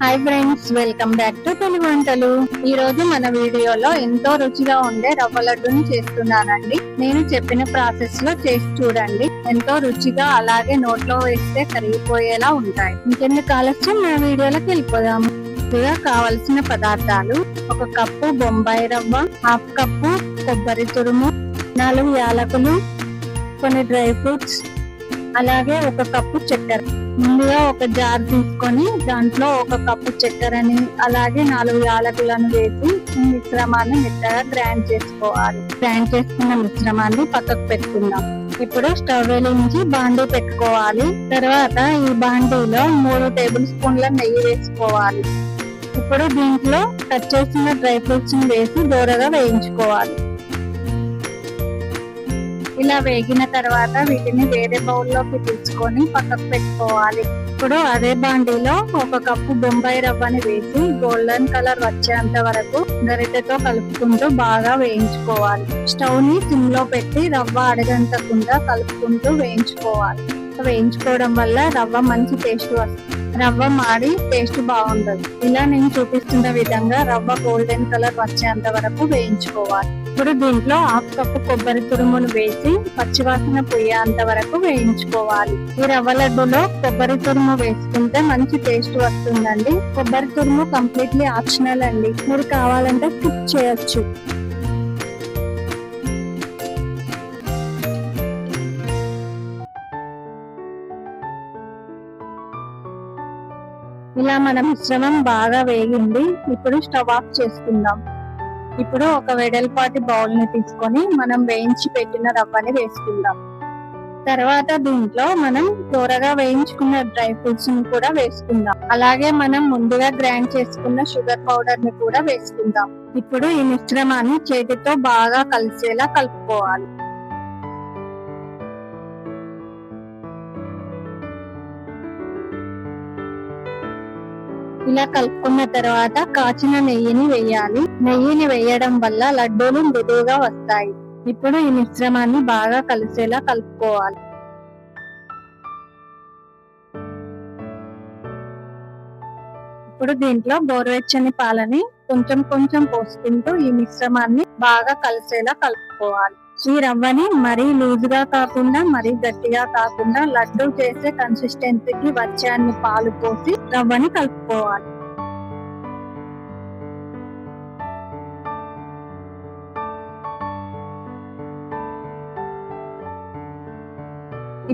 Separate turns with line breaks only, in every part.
Hi friends, welcome back to Telugu వంటలు. ఈ రోజు మన వీడియోలో ఎంతో రుచిగా ఉండే రవ్వ లడ్డూని చేస్తున్నానండి. నేను చెప్పిన ప్రాసెస్ లో చేసి చూడండి. ఎంతో రుచిగా, అలాగే నోట్లో వేస్తే కరిగిపోయేలా ఉంటాయి. ఇంకెందుకు ఆలస్యం, మన వీడియోలోకి వెళ్ళిపోదాము. ముందుగా కావలసిన పదార్థాలు: 1 కప్పు బొంబాయి రవ్వ, 1/2 కప్పు కొబ్బరి తురుము, 4 యాలకులు, కొన్ని డ్రై ఫ్రూట్స్, అలాగే 1 కప్పు చక్కెర. ముందుగా ఒక జార్ తీసుకొని దాంట్లో 1 కప్పు చక్కెరని అలాగే 4 యాలకులను వేసి ఈ మిశ్రమాన్ని మెత్తగా గ్రైండ్ చేసుకోవాలి. గ్రైండ్ చేసుకున్న మిశ్రమాన్ని పక్కకు పెట్టుకుందాం. ఇప్పుడు స్టవ్ వెలిగించి బాండీ పెట్టుకోవాలి. తర్వాత ఈ బాండీలో 3 టేబుల్ స్పూన్ల నెయ్యి వేసుకోవాలి. ఇప్పుడు దీంట్లో కట్ చేసిన డ్రై ఫ్రూట్స్ ని వేసి దోరగా వేయించుకోవాలి. ఇలా వేగిన తర్వాత వీటిని వేరే బౌల్లోకి తీసుకొని పక్కకు పెట్టుకోవాలి. ఇప్పుడు అదే బాండీలో 1 కప్పు బొంబాయి రవ్వని వేసి గోల్డెన్ కలర్ వచ్చేంత వరకు గరిటెతో కలుపుకుంటూ బాగా వేయించుకోవాలి. స్టవ్ ని సిమ్ లో పెట్టి రవ్వ అడగంటకుండా కలుపుకుంటూ వేయించుకోవాలి. వేయించుకోవడం వల్ల రవ్వ మంచి టేస్ట్ వస్తుంది. రవ్వ మాడి టేస్ట్ బాగుండదు. ఇలా నేను చూపిస్తున్న విధంగా రవ్వ గోల్డెన్ కలర్ వచ్చేంత వరకు వేయించుకోవాలి. ఇప్పుడు దీంట్లో 1/2 కప్పు కొబ్బరి తురుమును వేసి పచ్చివాసన పోయేంత వరకు వేయించుకోవాలి. ఈ రవ్వ లడ్డులో కొబ్బరి తురుము వేసుకుంటే మంచి టేస్ట్ వస్తుందండి. కొబ్బరి తురుము కంప్లీట్లీ ఆప్షనల్ అండి, మీరు కావాలంటే స్కిప్ చేయొచ్చు. ఇలా మన మిశ్రమం బాగా వేగింది. ఇప్పుడు స్టవ్ ఆఫ్ చేసుకుందాం. ఇప్పుడు ఒక వెడల్పాటి బౌల్ ని తీసుకొని మనం వేయించి పెట్టిన రవ్వని వేసుకుందాం. తర్వాత దీంట్లో మనం త్వరగా వేయించుకున్న డ్రై ఫ్రూట్స్ ని కూడా వేసుకుందాం. అలాగే మనం ముందుగా గ్రైండ్ చేసుకున్న షుగర్ పౌడర్ ని కూడా వేసుకుందాం. ఇప్పుడు ఈ మిశ్రమాన్ని చేతితో బాగా కలిసేలా కలుపుకోవాలి. ఇలా కలుపుకున్న తర్వాత కాచిన నెయ్యిని వేయాలి. నెయ్యిని వేయడం వల్ల లడ్డూలు మృదువుగా వస్తాయి. ఇప్పుడు ఈ మిశ్రమాన్ని బాగా కలిసేలా కలుపుకోవాలి. ఇప్పుడు దీంట్లో గోరువెచ్చని పాలని కొంచెం కొంచెం పోసుకుంటూ ఈ మిశ్రమాన్ని బాగా కలిసేలా కలుపుకోవాలి. ఈ రవ్వని మరీ లూజుగా కాకుండా మరీ గట్టిగా కాకుండా లడ్డు చేసే కన్సిస్టెన్సీకి వచ్చే అన్ని పాలు పోసి రవ్వని కలుపుకోవాలి.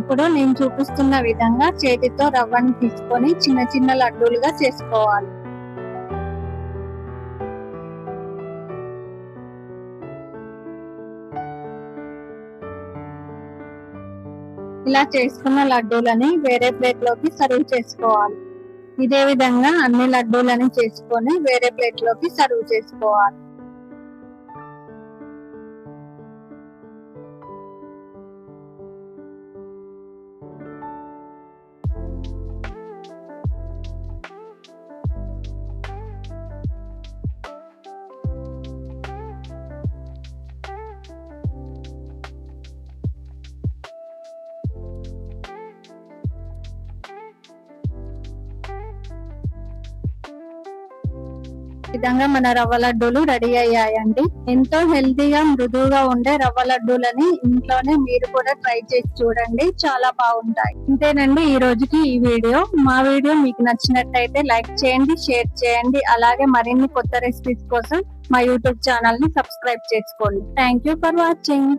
ఇప్పుడు నేను చూపిస్తున్న విధంగా చేతితో రవ్వని తీసుకొని చిన్న చిన్న లడ్డూలుగా చేసుకోవాలి. ఇలా చేసుకున్న లడ్డూలని వేరే ప్లేట్ లోకి సర్వ్ చేసుకోవాలి. ఇదే విధంగా అన్ని లడ్డూలని చేసుకొని వేరే ప్లేట్ లోకి సర్వ్ చేసుకోవాలి. విధంగా మన రవ్వ లడ్డూలు రెడీ అయ్యాయండి. ఎంతో హెల్తీగా మృదువుగా ఉండే రవ్వ లడ్డూలని ఇంట్లోనే మీరు కూడా ట్రై చేసి చూడండి, చాలా బాగుంటాయి. ఇంతేనండి ఈ రోజుకి ఈ వీడియో. మా వీడియో మీకు నచ్చినట్టయితే లైక్ చేయండి, షేర్ చేయండి. అలాగే మరిన్ని కొత్త రెసిపీస్ కోసం మా యూట్యూబ్ ఛానల్ ని సబ్స్క్రైబ్ చేసుకోండి. Thank you for watching.